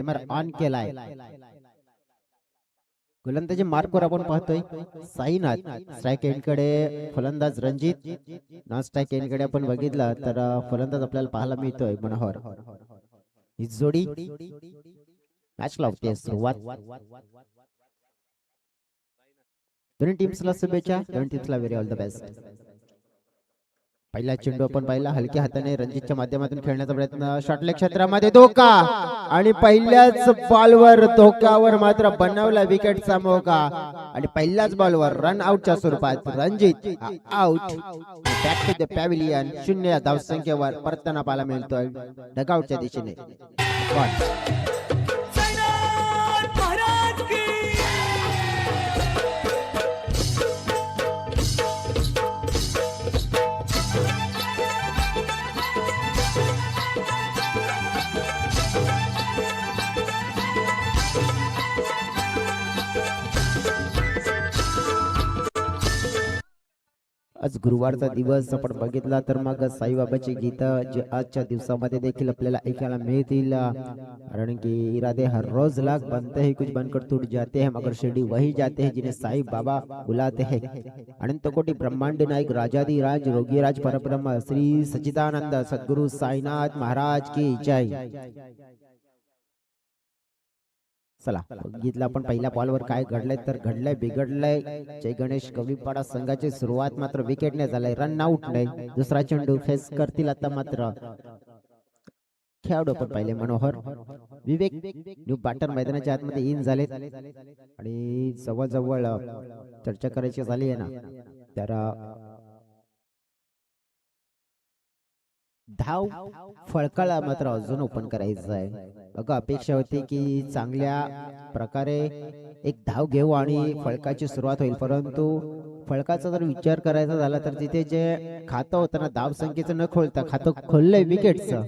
Timer on केलाय. गोलंदाजी मार्कवर आपण पाहतोय साईनाथ. स्ट्राईक एंडकडे फलंदाज रणजित. नॉन स्ट्राईक एंडकडे आपण बघितलं तर फलंदाज आपल्याला पाहायला मिळतोय मनोहर. ही जोडी मॅच लावते सुरुवात. दोन्ही टीम्सला शुभेच्छा. दोन्ही टीम्सला व्हेरी ऑल द बेस्ट. पहिला चेंडू आपण पाहिला हलक्या हाताने रणजितच्या माध्यमातून खेळण्याचा प्रयत्न. शॉर्टलेग क्षेत्रामध्ये धोका आणि पहिल्याच बॉलवर धोक्यावर मात्र बनवला विकेटचा मोका आणि पहिल्याच बॉलवर रन आउटच्या स्वरूपात Ranjit out. Back to the pavilion. 0 धावसंख्येवर परतना पाहायला मिळतोय डगआउटच्या दिशेने. आज गुरुवारचा दिवस आपण बघितला तर मग साईबाबाची गीत जे आजच्या दिवसामध्ये देखील आपल्याला ऐकायला मिळतील. कारण की इरादे हर रोज लाख बनते हैं कुछ बनकर टूट जाते हैं मगर शिरडी वही जाते हैं जिन्हें साई बाबा बुलाते हैं. अनंत कोटि ब्रह्मांड नायक राजाधिराज रोगीराज परब्रह्म श्री सच्चिदानंद सद्गुरु साईनाथ महाराज की जय. चला बघितलं आपण पहिल्या बॉलवर काय घडलंय तर घडलंय बिघडलंय. जय गणेश कविपाडा संघाची सुरुवात मात्र विकेटने झालाय. रन आउट नाही. दुसरा चेंडू फेस करतील आता मात्र खेळाडू आपण पाहिले मनोहर विवेक न्यू बॅटर मैदानाच्या आतमध्ये इन झालेत आणि जवळजवळ चर्चा करायची झाली आहे ना तर धाव फळकाला मात्र अजून ओपन करायचं आहे. बघा अपेक्षा होती की चांगल्या प्रकारे एक धाव घेऊ आणि फळकाची सुरुवात होईल परंतु फळकाचा जर विचार करायचा झाला तर तिथे जे खातं होतं ना धाव संख्येचं न खोलता खातं खोललंय विकेटचं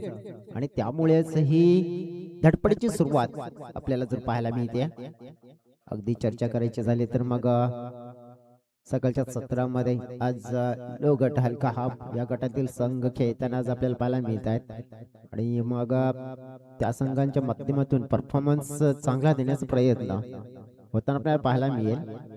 आणि त्यामुळेच ही धडपडीची सुरुवात आपल्याला जर पाहायला मिळते. अगदी चर्चा करायची झाली तर मग सकाळच्या सत्रामध्ये आज लो गट हलका हाफ या गटातील संघ खेळताना आज आपल्याला पाहायला मिळत आहेत आणि मग त्या संघांच्या माध्यमातून परफॉर्मन्स चांगला देण्याचा प्रयत्न होताना आपल्याला पाहायला मिळेल.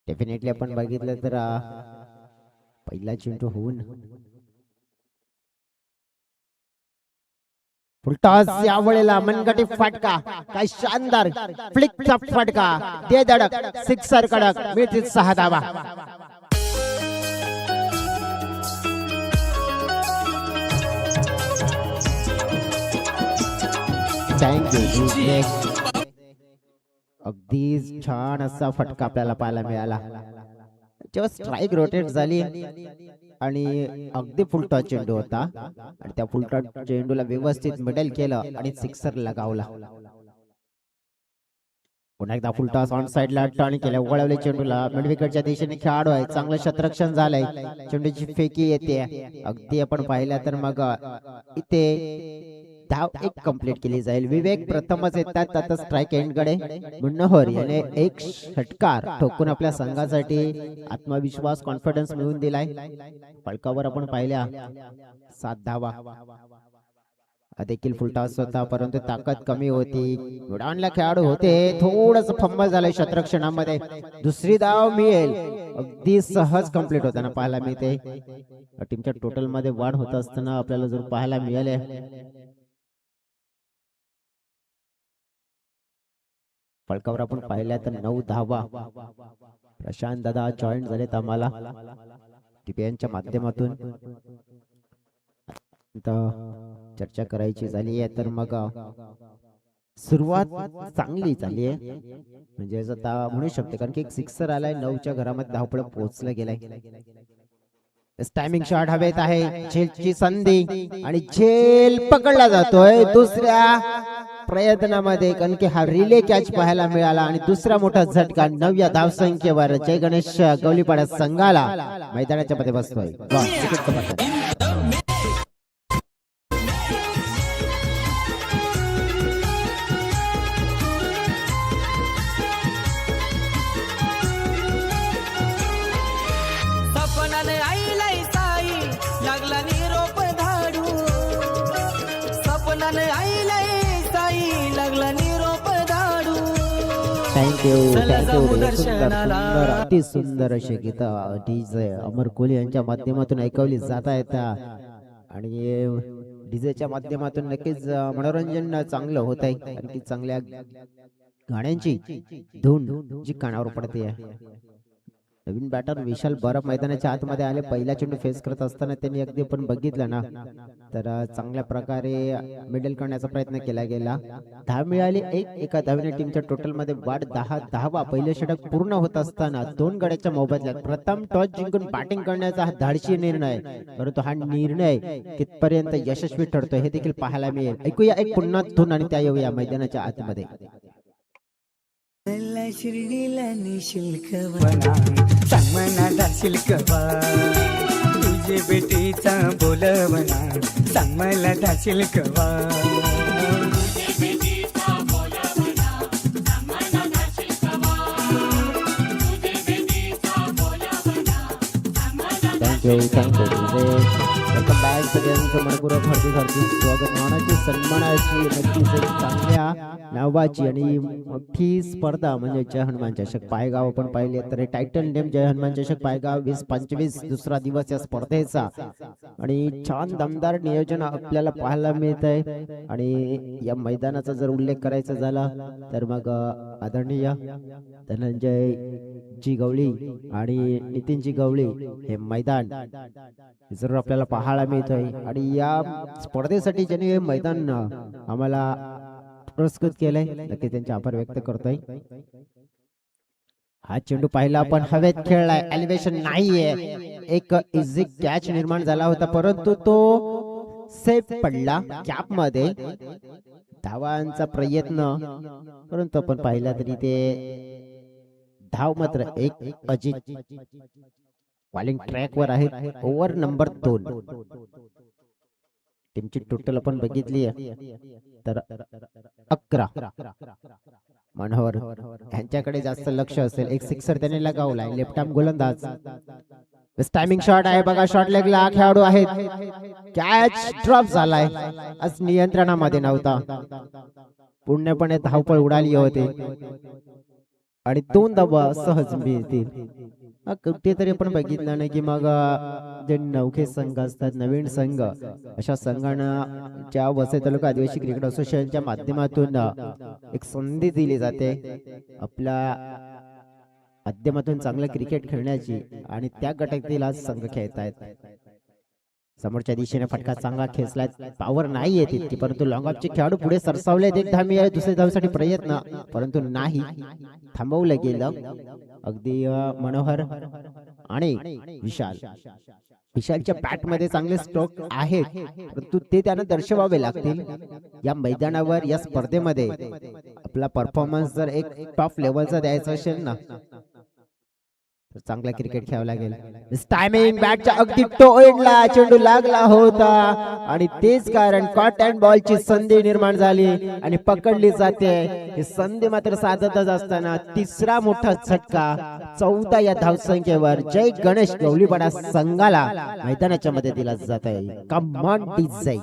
डेफिनेटली आपण बघितलं तर पहिला चेंडू होऊन फुलटॉस या वेळेला मनगटी फटका काय शानदार फ्लिकचा फटका दे धडक सिक्सर कडक मिळतील 6 धावा. थँक्यू. अगदी छान असा फटका आपल्याला पाहायला मिळाला जेव्हा स्ट्राईक रोटेट झाली आणि अगदी फुलटॉस चेंडू होता आणि त्या फुलटॉस चेंडूला व्यवस्थित मिडल केलं आणि सिक्सर लगावला. पुन्हा एकदा फुलटॉस ऑन साइडला टर्न केलं वळवले चेंडूला मिड विकेटच्या दिशेने खेळाडू आहे चांगलं क्षेत्ररक्षण झालंय. चेंडूची फेकी येते अगदी आपण पाहिलं तर मग इथे धाव एक कंप्लीट केली जाईल. विवेक प्रथमच येतात आता स्ट्राईक एंडकडे. मनोहर याने एक षटकार ठोकून आपल्या संघासाठी आत्मविश्वास कॉन्फिडन्स मिळवून दिलाय. फलकावर आपण पाहिल्या 7 धावा. देखील फुलटॉस होता परंतु ताकद कमी होती. उडाणला खेळाडू होते थोडस फंबल झालंय क्षेत्ररक्षणामध्ये. दुसरी धाव मिळेल अगदी सहज कंप्लीट होताना पाहायला मिळते. टीमच्या टोटल मध्ये वाढ होत असताना आपल्याला जर पाहायला मिळाले. फलकावर आपण पाहिल्या तर 9 धावा. प्रशांत दादा जॉईंट झालेत आम्हाला टीपीएनच्या माध्यमातून. चर्चा करायची झाली आहे तर मग सुरुवात चांगली झाली आहे म्हणजे आता म्हणू शकते कारण की एक सिक्सर आलाय 9च्या घरामध्ये धावपळ पोहोचला गेलाय. टायमिंग शॉट हवेत आहे. झेलची संधी आणि झेल पकडला जातोय. दुसऱ्या प्रयत्नामध्ये कारण की हा रिले कॅच पाहायला मिळाला आणि दुसरा मोठा झटका 9व्या धावसंख्येवर जय गणेश गवलीपाडा संघाला मैदानाच्या मध्ये बसतोय. थँक्यू सुंदर अति सुंदर अशी गीता डीजे अमर कोहली यांच्या माध्यमातून ऐकवली जात आहेत आणि डीजेच्या माध्यमातून नक्कीच मनोरंजन चांगलं होत आहे आणखी चांगल्या गाण्यांची धून जी कानावर पडते. नवीन बॅटर विशाल बरफ मैदानाच्या आतमध्ये आले. पहिला चेंडू फेस करत असताना त्यांनी अगदी पण बघितलं ना तर चांगल्या प्रकारे मिडल करण्याचा प्रयत्न केला गेला. धाव मिळाली एका धावेने टीमच्या टोटल मध्ये वाढ 10 पहिले षटक पूर्ण होत असताना 2 गड्याच्या मोबदल्यात प्रथम टॉस जिंकून बॅटिंग करण्याचा हा धाडसी निर्णय, परंतु हा निर्णय कितपर्यंत यशस्वी ठरतो हे देखील पाहायला मिळेल. ऐकूया एक पुन्हा धून आणि त्या येऊया मैदानाच्या आतमध्ये. शिर्डीला निशुल्क वना सांगमना शिल्कवा तुझे बेटीचा बोलवना सांगमला दाशिल्कवा थँक्यू वेलकम बॅक सगळ्यांचं मनपूर्वक हार्दिक स्वागत. मानाची सन्मानाची नक्कीच एक चांगल्या नावाची आणि मोठी स्पर्धा म्हणजे जय हनुमान चषक पायगाव आपण पाहिले तर टायटल नेम जय हनुमान चषक पायगाव 2025 दुसरा दिवस या स्पर्धेचा आणि छान दमदार नियोजन आपल्याला पाहायला मिळत आहे. आणि या मैदानाचा जर उल्लेख करायचा झाला तर मग आदरणीय धनंजय जी गवळी आणि नितीनजी गवळी हे मैदान जरूर आपल्याला पाहायला मिळतोय. आणि या स्पर्धेसाठी ज्यांनी हे मैदान आम्हाला पुरस्कृत केलंय नक्की त्यांचे आभार व्यक्त करतोय. हा चेंडू पाहिला आपण हवेत खेळलाय, एलिव्हेशन नाहीये, एक इझी कॅच निर्माण झाला होता परंतु तो सेफ पडला कॅप मध्ये. धावांचा प्रयत्न परंतु आपण पाहिला तरी ते धाव मात्र एक अजित बॉलिंग ट्रॅक वर आहे. ओव्हर नंबर 2 टीमची टोटल आपण बघितली तर 11. मनोहर यांच्याकडे जास्त लक्ष असेल. एक सिक्सर त्याने लगावलाय. लेफ्ट आर्म गोलंदाज टायमिंग शॉट आहे बघा. शॉट लेगला खेळाडू आहेत. कॅच ड्रॉप झालाय. आज नियंत्रणामध्ये नव्हता. पूर्णपणे धावपळ उडाली होती आणि 2 धावा सहज मिळतील. कुठेतरी आपण बघितलं नाही की मग जे नौखे संघ असतात नवीन संघ अशा संघांना ज्या वसई तालुका आदिवासी क्रिकेट असोसिएशनच्या माध्यमातून एक संधी दिली जाते आपल्या माध्यमातून चांगलं क्रिकेट खेळण्याची आणि त्या गटातील आज संघ खेळत आहेत. समोरच्या दिशेने फटका चांगला खेचलाय. पॉवर नाही येते ती परंतु लॉंग ऑफचे खेळाडू पुढे सरसावले. एक धामी आहे दुसऱ्या धावसाठी प्रयत्न परंतु नाही थांबवलं गेलं. अगदी मनोहर आणि विशालच्या बॅट मध्ये चांगले स्ट्रोक आहेत परंतु ते त्यांना दर्शवावे लागतील. या मैदानावर या स्पर्धेमध्ये आपला परफॉर्मन्स जर एक टॉप लेवलचा द्यायचा असेल ना तर चांगला क्रिकेट खेळावं लागेल. टायमिंग बॅटच्या अगदी टो एंडला चेंडू लागला होता आणि तेच कारण कॉट अँड बॉलची संधी निर्माण झाली आणि पकडली जाते. ही संधी मात्र साधतच असताना तिसरा मोठा झटका 14 या धावसंख्येवर जय गणेश गवलीपाडा संघाला मैदानाच्या मध्ये दिला जात आहे. Come on DJ.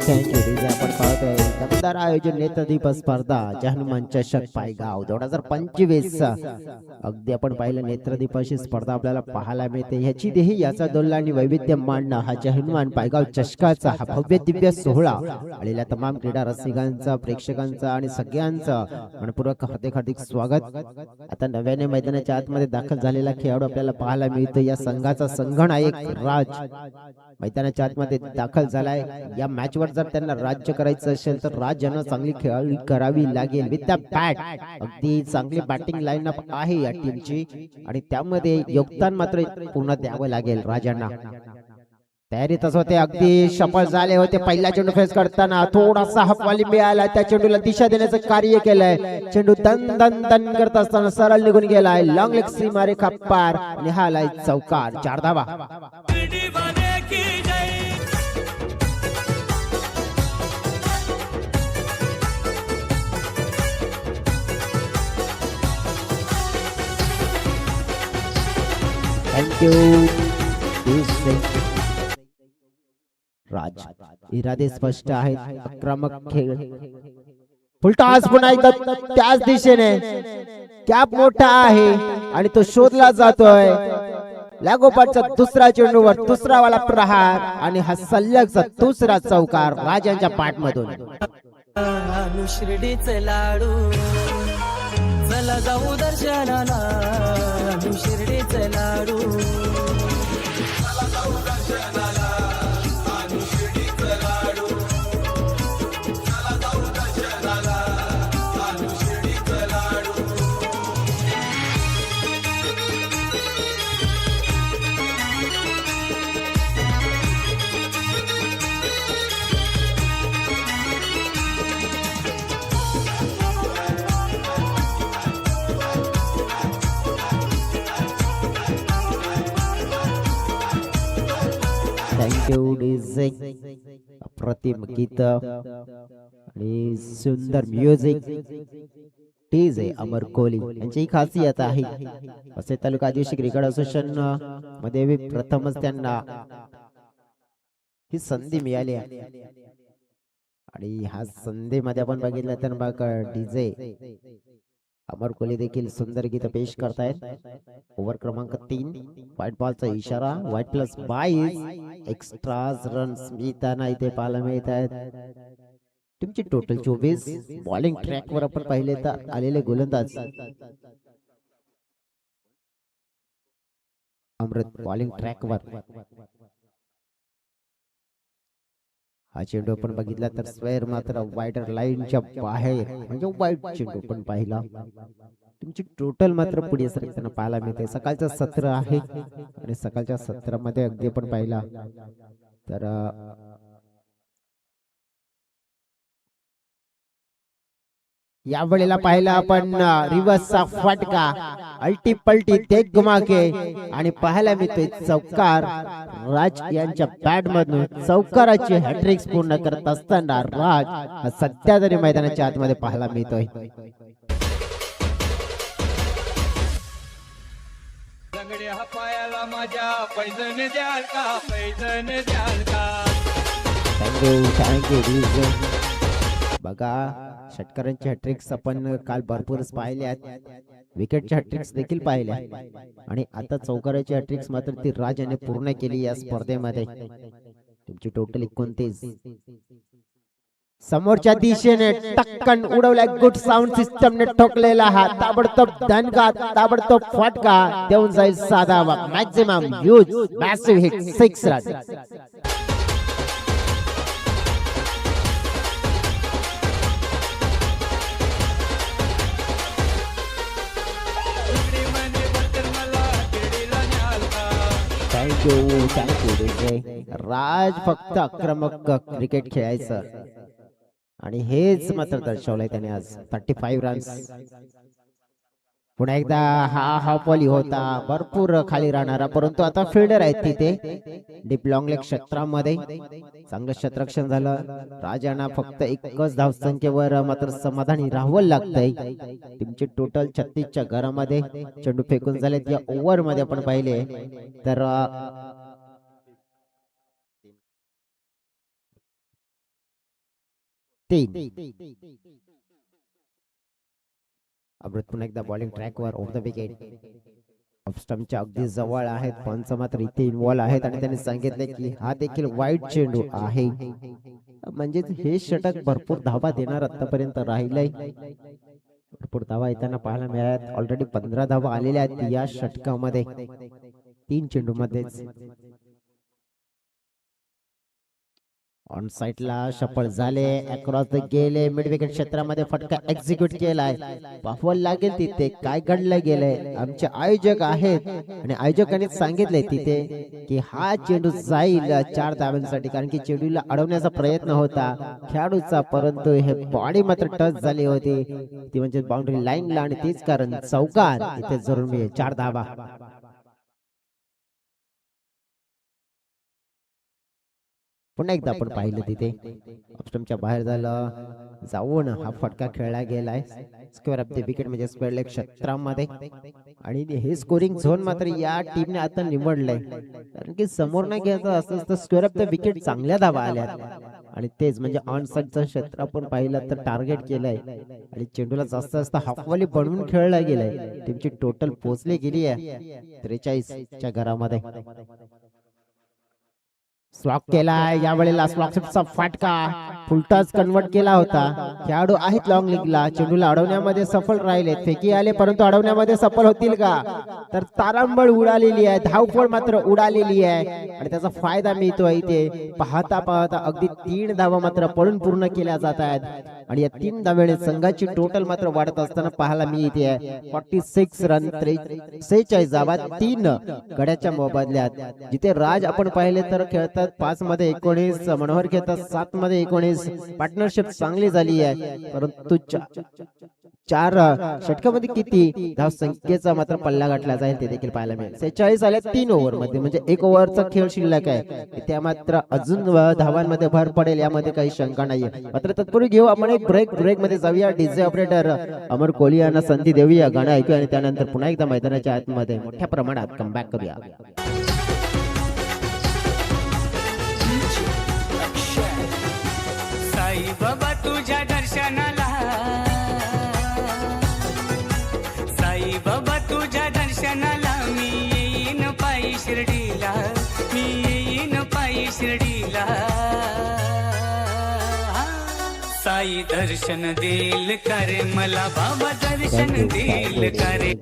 Thank you DJ. आपण पाहतोय एकदम शानदार आयोजन नेत्रदीप स्पर्धा हनुमान चषक पायगाव 2025 अगदी आपण पाहिलं नेत्रदीप अशी स्पर्धा आपल्याला पाहायला मिळते. ह्याची देही याचा दोल्ला आणि वैविध्य मांडणं हा हनुमान पायगाव चषकाचा हा भव्य दिव्य सोहळा आलेल्या तमाम क्रीडा रसिकांचा प्रेक्षकांचा आणि सगळ्यांचं मनपूर्वक हार्दिक स्वागत. आता नव्याने मैदानाच्या आतमध्ये दाखल झालेला खेळाडू आपल्याला पाहायला मिळतो. या संघाचा संघनायक राज मैदानाच्या आतमध्ये दाखल झालाय. या मॅच वर जर त्यांना राज्य करायचं असेल तर राज यांना चांगली खेळाडू करावी लागेल. विथ द बॅट अगदी चांगली बॅटिंग लाईनअप आहे या टीमची आणि त्यामध्ये योगदान मात्र पूर्ण द्यावं लागेल राजांना. तयारीतच होते, अगदी सफल झाले होते. पहिला चेंडू फेस करताना थोडासा हफवाली मिळाला, त्या चेंडूला दिशा देण्याचं कार्य केलंय. चेंडू दन दन दन करत असताना सरळ निघून गेलाय. लॉंग लेग सीमारेखा पार आणि हा लाय चौकार. 4 धावा. थँक्यू राज. इरादे स्पष्ट आहेत, आक्रमक खेळ. फुलटॉस पुन्हा एकदा त्याच दिशेने. कॅप मोठा आहे आणि तो शोधला जातोय. लागोपाठचा दुसरा चेंडूवर दुसरा वाला प्रहार आणि हा सलगचा दुसरा चौकार राजांच्या पाठमधून. शिर्डीचे लाडू चला जाऊ दर्शनाला. शिर्डीचे लाडू थँक्यू डीजे. अप्रतिम गीत आणि सुंदर म्युझिक. डीजे अमर कोहली यांची खासियत आहे. असे तालुका आदिवासी क्रिकेट असोसिएशन मध्ये प्रथमच त्यांना ही संधी मिळाली आहे आणि ह्या संधीमध्ये आपण बघितलं तर मग डीजे अमर कोहली देखील सुंदर गीत पेश करतायत. ओव्हर क्रमांक 3, व्हाईट बॉलचा इशारा. व्हाईट प्लस 22 एक्स्ट्रा रन्स मिळताना इथे पाहायला मिळत आहेत. टीमची टोटल 24. बॉलिंग ट्रॅक वर आपण पाहिले तर आलेले गोलंदाज अमृत बॉलिंग ट्रॅक वर. हा चेंडू आपण बघितला तर स्क्वेअर मात्र वाईडर लाईनच्या बाहेर म्हणजे वाईट चेंडू पण पाहिला. तुमची टोटल मात्र पुढे सरकताना पाहायला मिळते. सकाळचं सत्र आहे आणि सकाळच्या सत्रामध्ये अगदी आपण पाहिला तर या वेळेला पाहिला आपण रिव्हर्सचा फटका, अल्टी पलटी ते घुमाके आणि पाहायला मिळतोय चौकार. राज यांच्या बॅट मधून चौकाराची हॅट्रिक्स पूर्ण करत असताना राज हा सध्या तरी मैदानाच्या आतमध्ये पाहायला मिळतोय. थँक्यू. बघा षटकारांचे हॅट्रिक्स आपण काल भरपूर पाहिल्यात. विकेटच्या हॅट्रिक्स देखील पाहिल्या आणि आता चौकाराची हॅट्रिक्स मात्र ती राज याने पूर्ण केली या स्पर्धेमध्ये. तुमची टोटल 29. समोरच्या दिशेने टक्कन उडवलाय. गुड साऊंड सिस्टमने ठोकलेला हा ताबडतोब दणका, ताबडतोब फटका देऊन जाईल साधा maximum huge massive hit 6 run. Thank you. Raj फक्त आक्रमक क्रिकेट खेळायचं आणि हेच मात्र दर्शवलंय त्याने आज. 35 रन्स. पुन्हा एकदा हा बॉली होता भरपूर खाली राहणारा, परंतु आता फिल्डर आहेत तिथे डीप लॉंग लेग क्षेत्रामध्ये. चांगलं क्षेत्ररक्षण झालं. राजांना फक्त एकच धावसंख्येवर मात्र समाधानी राहावं लागतंय. टीमचे टोटल 36च्या घरामध्ये चेंडू फेकून झालेत. या ओव्हर मध्ये आपण पाहिले तर 3. अमृत पुन्हा एकदा बॉलिंग ट्रॅकवर ओव्हर द विकेट. ऑफस्टम्पच्या अगदी जवळ आहेत. पंच मात्र इथे इन्व्हॉल्व आहेत आणि त्यांनी सांगितले की हा देखील वाईट चेंडू आहे. म्हणजे हे षटक भरपूर धावा देणार आतापर्यंत राहिलंय. भरपूर धावा येताना पाहायला मिळाल्यात. ऑलरेडी 15 धावा आलेल्या आहेत या षटकामध्ये 3 चेंडू मध्येच. ऑन साइडला शफल झाले. अक्रॉस द गेले. मिड विकेट क्षेत्रामध्ये फटका एक्झिक्यूट केलाय. पाहावं लागेल तिथे काय घडलं गेलंय. आमचे आयोजक आहेत आणि आयोजकांनी सांगितले तिथे की हा चेंडू जाईल 4 धावांसाठी, कारण की चेंडूला अडवण्याचा प्रयत्न होता खेळाडूचा, परंतु हे बॉडी मात्र टच झाली होती ती म्हणजे बाउंड्री लाईनला, आणि तेच कारण चौकार इथे जरूर मिळेल 4 धावा. पुन्हा एकदा आपण पाहिलं तिथे ऑफस्टम्पच्या बाहेर झालं जाऊन हा फटका खेळला गेलाय स्क्वेअर ऑफ द विकेट म्हणजे स्क्वेअर लेग क्षेत्रामध्ये. आणि हे स्कोरिंग झोन मात्र या टीमने आता निवडलंय, कारण की समोर नाही घ्यायचं असं स्क्वेअर ऑफ द विकेट चांगल्या धावा आल्यात आणि तेच म्हणजे ऑन साइडचं क्षेत्र आपण पाहिलं तर टार्गेट केलंय आणि चेंडूला जास्त जास्त हाफवाली बनवून खेळला गेलाय. टीमची टोटल पोहोचली गेली आहे 43 च्या घरामध्ये. स्लॉक केलाय यावेळेला. स्लॉकचा फाटका फुलटॉस कन्वर्ट केला होता. खेळाडू आहेत लॉंग लीगला. चेंडूला अडवण्यामध्ये सफल राहिले. फेकी आले परंतु अडवण्यामध्ये सफल होतील का, तर तारांबळ उडालेली आहे. धावफळ मात्र उडालेली आहे आणि त्याचा फायदा मिळतोय इथे. पाहता पाहता अगदी 3 धावा मात्र पळून पूर्ण केल्या जात आहेत आणि या 3 धाव्याने संघाची टोटल मात्र वाढत असताना पाहायला मिळते आहे. 46 रन 46 धावा 3 गड्याच्या मोबदल्यात. जिथे राज आपण पाहिले तर खेळतात 5 मध्ये 19, मनोहर खेळतात 7 मध्ये 19. पार्टनरशिप चांगली झाली आहे, परंतु 4 षटकामध्ये किती धाव संख्येचा मात्र पल्ला गाठला जाईल ते देखील पाहायला मिळेल. 46 आले 3 ओव्हर मध्ये, म्हणजे 1 ओव्हरचा खेळ शिल्लक आहे. त्या मात्र अजून धावांमध्ये भर पडेल यामध्ये काही शंका नाहीये. मात्र तत्पूर्वी घेऊ आपण एक ब्रेक मध्ये जाऊया. डीजे ऑपरेटर अमर कोहली यांना संधी देऊया, गाणं ऐकूया आणि त्यानंतर पुन्हा एकदा मैदानाच्या आतमध्ये मोठ्या प्रमाणात कमबॅक करूया. साई बाबा तुझ्या दर्शनाला, साई बाबा तुझ्या दर्शनाला मी येईन पायी शिर्डीला, मी येईन पायी शिर्डीला. साई दर्शन देईल करे मला, बाबा दर्शन देईल करे.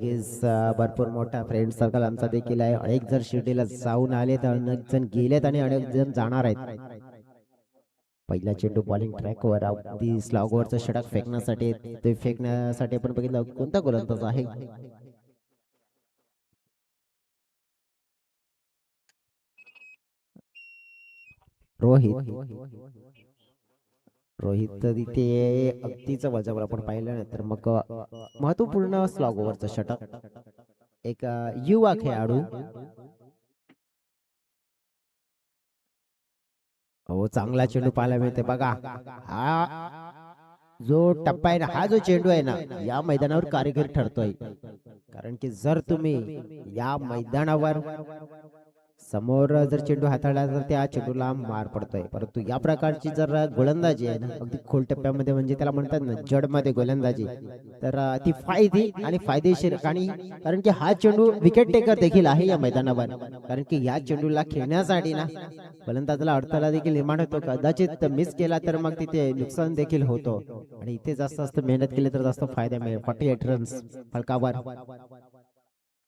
भरपूर मोठा फ्रेंड सर्कल आमचा देखील आहे. अनेक जर शिर्डीला जाऊन आले तर अनेक जण गेलेत आणि अनेक जण जाणार आहेत. पहिला चेंडू बॉलिंग ट्रॅकवर अगदी स्लॉगवरचं षटक फेकण्यासाठी, ते फेकण्यासाठी आपण बघितलं कोणता गोलंदाज आहे. रोहित तिथे अगदीच वजावर आपण पाहिलं नाही तर मग महत्वपूर्ण स्लॉग ओव्हरचं षटक. एक युवा खेळाडू, हो चांगला चेंडू पाहायला मिळते बघा. हा जो टप्पा आहे ना, हा जो चेंडू आहे ना, या मैदानावर कारिगरी ठरतोय. कारण की जर तुम्ही या मैदानावर समोर जर चेंडू हाताळला तर त्या चेंडूला मार पडतोय, परंतु या प्रकारची जर गोलंदाजी आहे ना अगदी खोल टप्प्यामध्ये, म्हणजे त्याला म्हणतात ना जड मध्ये गोलंदाजी, तर ती फायदी आणि फायदेशीर. कारण की हा चेंडू विकेट टेकर देखील आहे या मैदानावर. कारण की या चेंडूला खेळण्यासाठी ना गोलंदाजाला अडथळा देखील निर्माण होतो. कदाचित मिस केला तर मग तिथे नुकसान देखील होतो आणि इथे जास्त मेहनत केली तर जास्त फायदा मिळेल. 48 रन्स फलकावर.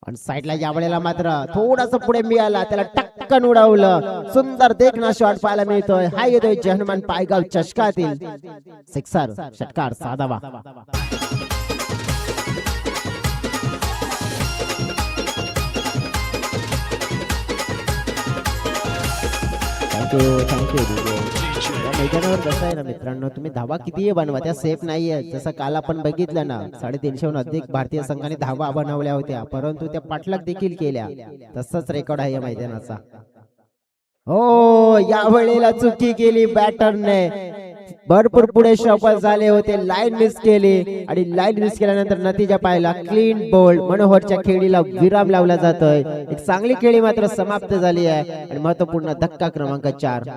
आणि साईडला यावेळेला मात्र थोडासा पुढे मिळाला, त्याला टक्कन उडवलं. सुंदर देखना शॉट पाहायला मिळतोय. हा येतोय हनुमान पायगाव चषकातील सिक्सर, षटकार 6 धावा. थँक्यू. मैदानावर कसं आहे ना मित्रांनो, तुम्ही धावा कितीही बनवा त्या सेफ नाहीये. जसं काल आपण बघितलं ना 350हून अधिक भारतीय संघाने धावा बनवल्या होत्या, परंतु त्या पाठलाग देखील केल्या. तसंच रेकॉर्ड आहे या मैदानाचा. हो या वेळेला चुकी केली बॅटरने. भरपूर पुढे शॉपर झाले होते, लाईन मिस केली आणि लाईन मिस केल्यानंतर नतीजा पाहिला क्लीन बोल्ड. मनोहरच्या खेळीला विराम लावला जातोय. एक चांगली खेळी मात्र समाप्त झाली आहे आणि महत्वपूर्ण धक्का क्रमांक 4.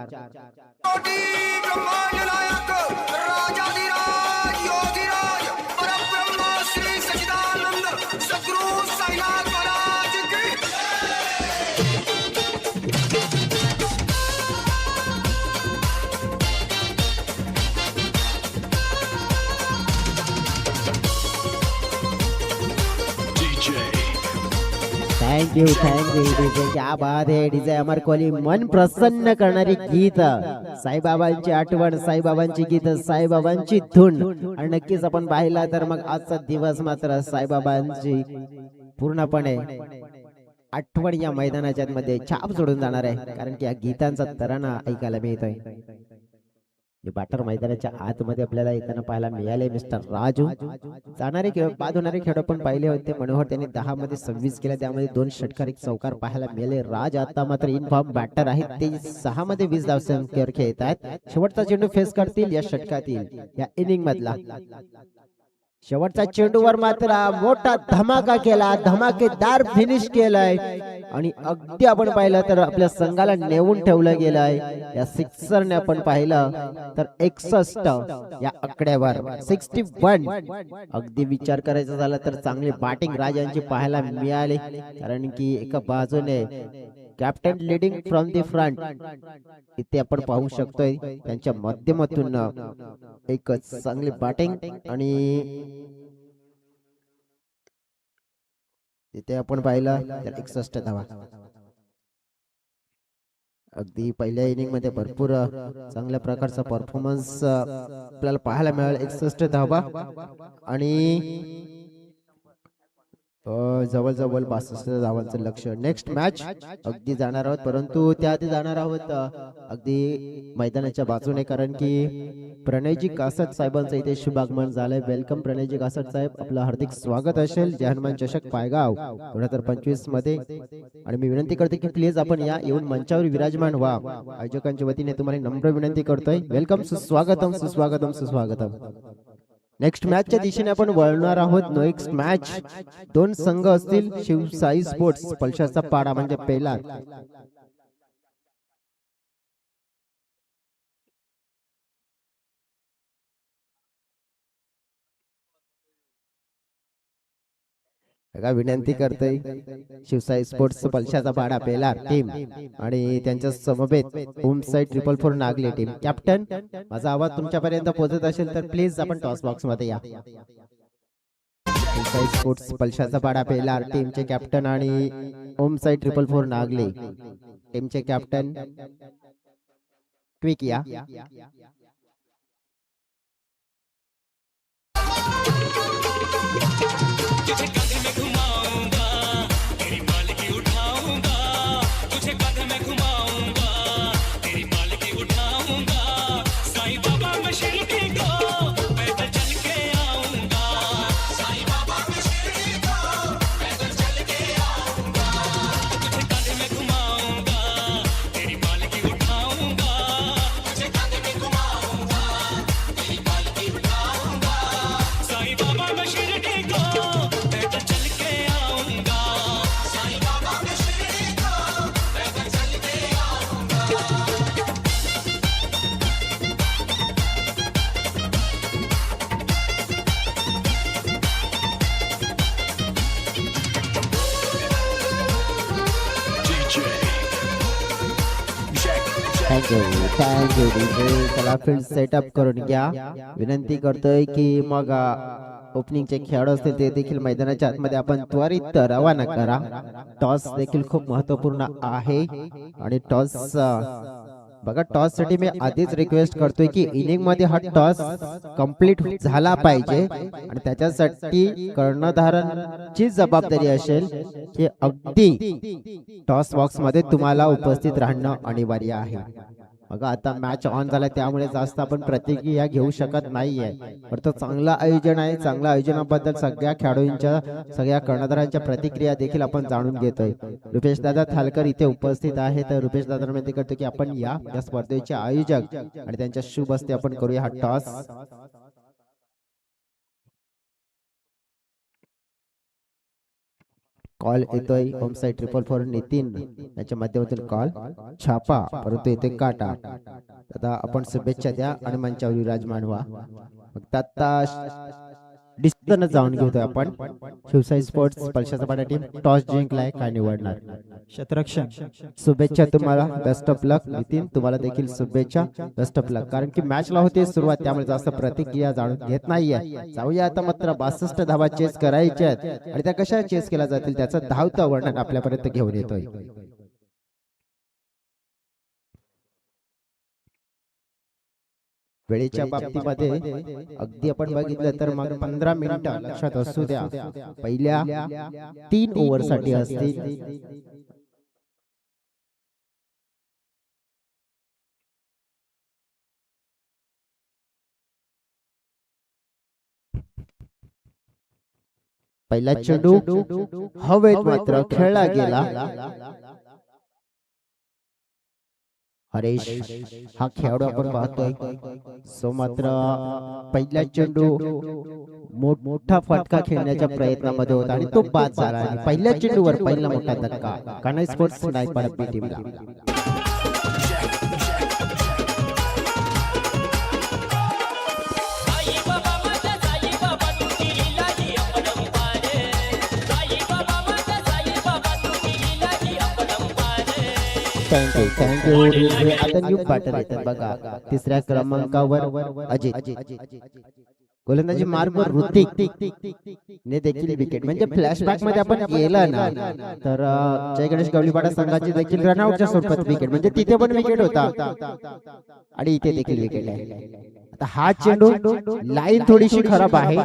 Thank you DJ. क्या बात है डीजे अमर कोहली. मन प्रसन्न करणारी गीत, साईबाबांची आठवण, साईबाबांची गीत, साईबाबांची धून. आणि नक्कीच आपण पाहिला तर मग आजचा दिवस मात्र साईबाबांची पूर्णपणे आठवण या मैदानाच्या मध्ये छाप सोडून जाणार आहे, कारण की या गीतांचा तराना ऐकायला मिळतोय. बाटर मैदानाच्या आतमध्ये आपल्याला येताना पाहायला मिळाले मिस्टर राजू. जाणारे खेळ बाद होणारे खेळ पण पाहिले होते. मनोहर त्यांनी 10 मध्ये 26 केल्या, त्यामध्ये 2 षटकार 1 चौकार पाहायला मिळाले. राज आता मात्र इन फॉर्म बॅटर आहेत, ते 6 मध्ये 20 धावांवर खेळत आहेत. शेवटचा चेंडू फेस करतील या षटकातील, या इनिंग मधला शेवटचा चेंडूवर मात्र मोठा धमाका केला, धमाकेदार फिनिश केलाय. आणि अगदी आपण पाहिलं तर आपल्या संघाला नेऊन ठेवलं गेलंय. या सिक्सरने आपण पाहिलं तर 61 या आकड्यावर 61. अगदी विचार करायचा झाला तर चांगली बॅटिंग राज यांची पाहायला मिळाली, कारण की एका बाजूने captain leading from the front इथे आपण पाहू शकतोय त्यांच्या माध्यमातून एक चांगली बॅटिंग. आणि तिथे आपण पाहिलं तर 61 धावा. अगदी पहिल्या इनिंग मध्ये भरपूर चांगल्या प्रकारचा परफॉर्मन्स आपल्याला पाहायला मिळाला. 61 धावा आणि जवळजवळ 62 धावांचं लक्ष. नेक्स्ट मॅच अगदी जाणार आहोत, परंतु त्याआधी जाणार आहोत अगदी मैदानाच्या बाजूने, कारण की प्रणयजी कासट साहेबांचं इथे शुभागमन झालंय. वेलकम प्रणयजी कासट साहेब, आपलं हार्दिक स्वागत असेल जय हनुमान चषक पायगाव 2025 मध्ये. आणि मी विनंती करते की प्लीज आपण या येऊन मंचावर विराजमान व्हा. आयोजकांच्या वतीने तुम्हाला नम्र विनंती करतोय. वेलकम, सुस्वागतम सुस्वागतम सुस्वागतम. नेक्स्ट मॅचच्या दिशेने आपण वळणार आहोत. नेक्स्ट मॅच 2 संघ असतील. शिवसाई स्पोर्ट्स पलशाचा पाडा म्हणजे पेलार, विनंती करतोय शिवसाई स्पोर्ट्स पलशाचा पाडा पेलार टीम आणि त्यांच्या समवेत home side 444 Nagle team. Captain, माझा आवाज तुमच्यापर्यंत पोहोचत असेल तर प्लीज आपण टॉस बॉक्स मध्ये या. शिवसाई स्पोर्ट्स पलशाचा पाडा पेलार टीमचे कॅप्टन आणि होम साइड 444 नागले टीमचे कॅप्टन ट्विक या. तुझे कंधे में घुमाऊंगा, तेरी मालिकी उठाऊंगा. तुझे कंधे में घुमाऊंगा, तेरी मालिकी उठाऊंगा. साईं बाबा में शिरडी को पैदल चल के आऊंगा. साईं बाबा में शिरडी को पैदल चल के आऊंगा. तुझे कंधे में घुमाऊंगा, तेरी मालिकी उठाऊंगा. तुझे कंधे में घुमाऊंगा, तेरी मालिकी उठाऊंगा. साईं बाबा में शिरडी को पैदल चल के आऊंगा. साईं बाबा में शिरडी को पैदल चल के आऊंगा. Thank you DJ. चला फील्ड सेटअप करून घ्या. विनंती करतोय की मग ओपनिंगचे खेळाडू असतील ते देखील मैदानाच्या आतमध्ये आपण त्वरित रवाना करा. टॉस देखील खूप महत्वपूर्ण आहे आणि टॉस बघा, टॉस साठी मी आधीच रिक्वेस्ट करतोय की इनिंग मध्ये हा टॉस कंप्लीट झाला पाहिजे आणि त्याच्यासाठी कर्णधारांची जबाबदारी असेल की अगदी टॉस बॉक्स मध्ये तुम्हाला उपस्थित राहणं अनिवार्य आहे. बघा, आता मॅच ऑन झाला त्यामुळे जास्त आपण प्रतिक्रिया घेऊ शकत नाहीये, परंतु चांगलं आयोजन आहे. चांगल्या आयोजनाबद्दल सगळ्या खेळाडूंच्या, सगळ्या कर्णधारांच्या प्रतिक्रिया देखील आपण जाणून घेतोय. रुपेश दादा थालकर इथे उपस्थित आहेत. रुपेश दादा विनंती करतो की आपण या स्पर्धेचे आयोजक आणि त्यांच्या शुभ हस्ते आपण करूया हा टॉस. कॉल येतोय होम साइड 444 नितीन याच्या माध्यमातून कॉल छापा, परंतु येते काटा. आता आपण शुभेच्छा द्या आणि मंचावर विराजमान व्हा. फक्त आता डिस्टन्स जाऊन घेतोय आपण. शिवसाई स्पोर्ट्स पलशाचा पाडा टीम टॉस जिंकलाय, काय निवडणार? शतरक्षण. शुभेच्छा तुम्हाला, बेस्ट ऑफ लक. नितीन तुम्हाला देखील शुभेच्छा, बेस्ट ऑफ लक. कारण की मॅचला होते सुरुवात, त्यामुळे जास्त प्रतिक्रिया जाणून घेत नाहीये. जाऊया आता मात्र 62 धावा चेस करायच्या आहेत आणि त्या कशा चेस केल्या जातील त्याचं धावतं वर्णन आपल्यापर्यंत घेऊन येतोय. वेळेच्या बाबतीमध्ये अगदी आपण बघितलं तर मग 15 मिनिटं लक्षात असू द्या. पहिल्या 3 ओव्हरसाठी असतील. पहिला चेंडू हवेत मात्र खेळला गेला. हरेश हा खेळाडू आपण पाहतोय. सो मात्र पहिला चेंडू मोठा फटका खेळण्याच्या प्रयत्नामध्ये होता आणि तो बाद झाला. आणि पहिल्या चेंडूवर पहिला मोठा धक्का कान्हाई स्पोर्ट्स नाही पडत बी टीमला. थँक्यू. आता न्यू बॅटर येतात बघा. तिसऱ्या क्रमांकावर अजित. गोलंदाजी मार्गवर ऋतिक ने देखील विकेट. म्हणजे फ्लॅशबॅक मध्ये आपण गेला ना तर जय गणेश गवळीपाडा संघाची देखील रनआउटच्या स्वरूपात विकेट. म्हणजे तिथे पण विकेट होता आणि इथे देखील विकेट आहे. आता हा चेंडू लाईन थोडीशी खराब आहे.